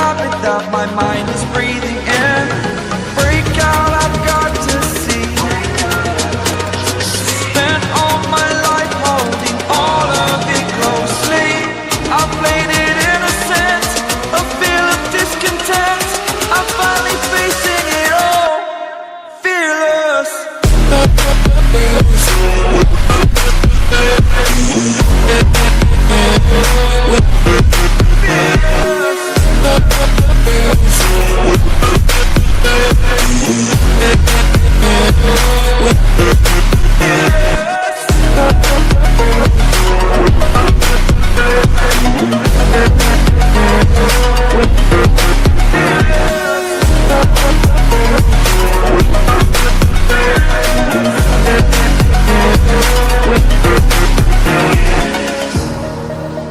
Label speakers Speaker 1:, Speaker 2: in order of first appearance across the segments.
Speaker 1: habit that my mind is breathing in. Break out, I've got to see. Spent all my life holding all of it closely. I played it innocent, a feel of discontent. I'm finally facing it all, fearless.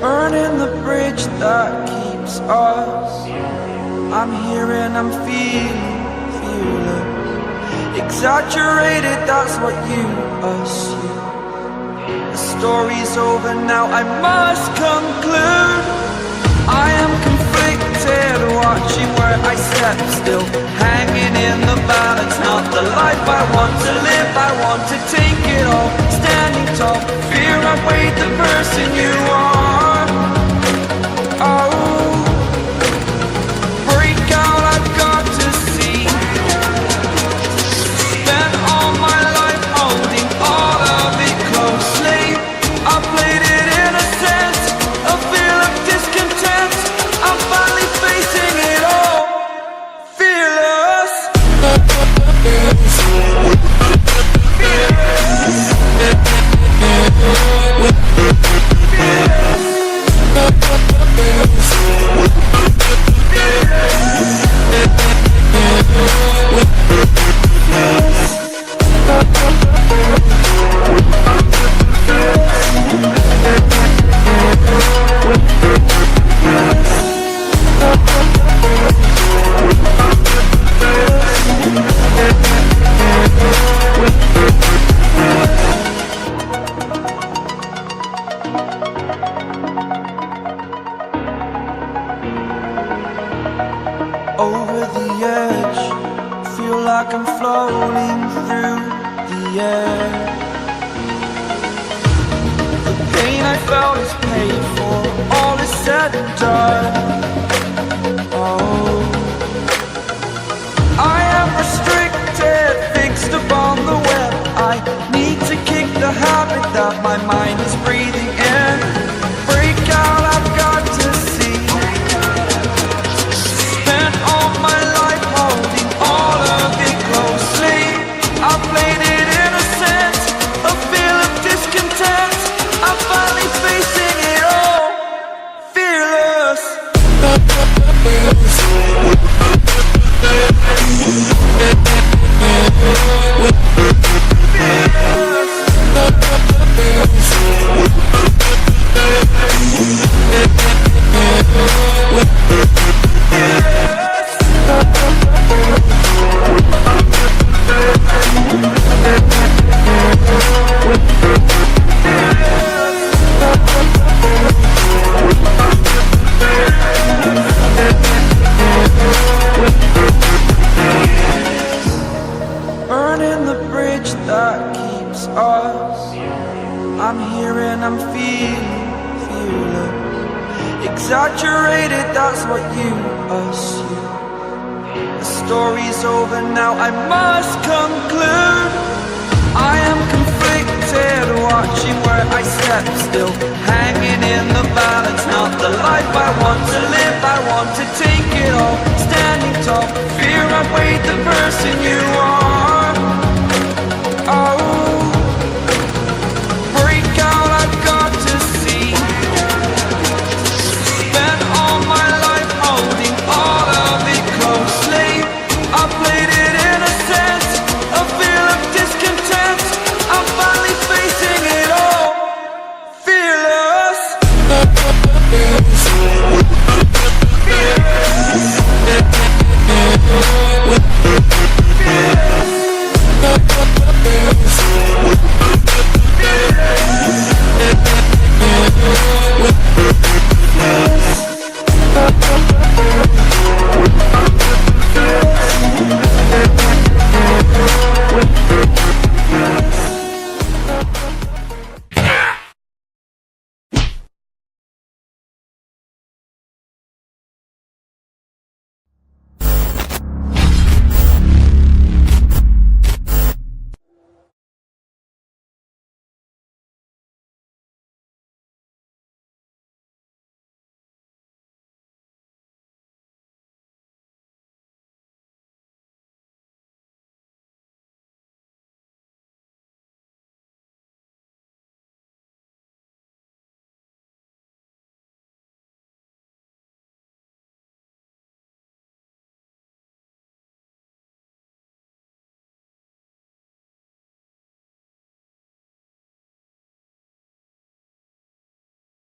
Speaker 1: Burning the bridge that keeps us. I'm here and I'm feeling fearless. Exaggerated, that's what you assume. The story's over now, I must conclude. I am conflicted, watching where I step still, hanging in the balance. Not the life I want to live, I want to take it all. Standing tall, fear I weighed the person you are. Oh, break out, I've got to see. Spent all my life holding all of it closely. I played it innocent, a feel of discontent. I'm finally facing it all, fearless. Over the edge, feel like I'm floating through the air. The pain I felt is paid for, all is said and done. Oh, I am restricted, fixed upon the web. I need to kick the habit that my mind is breathing in. Break out, I've got to see. Spent all my life holding all of it closely. I played it innocent, a feel of discontent. I'm finally facing it all, fearless. Burning the bridge that keeps us. I'm here and I'm feeling fearless. Exaggerated, that's what you assume. The story's over now, I must conclude. I am conflicted, watching where I step still, hanging in the balance. Not the life I want to live, I want to take it all. Standing tall, fear I weighed the person you are.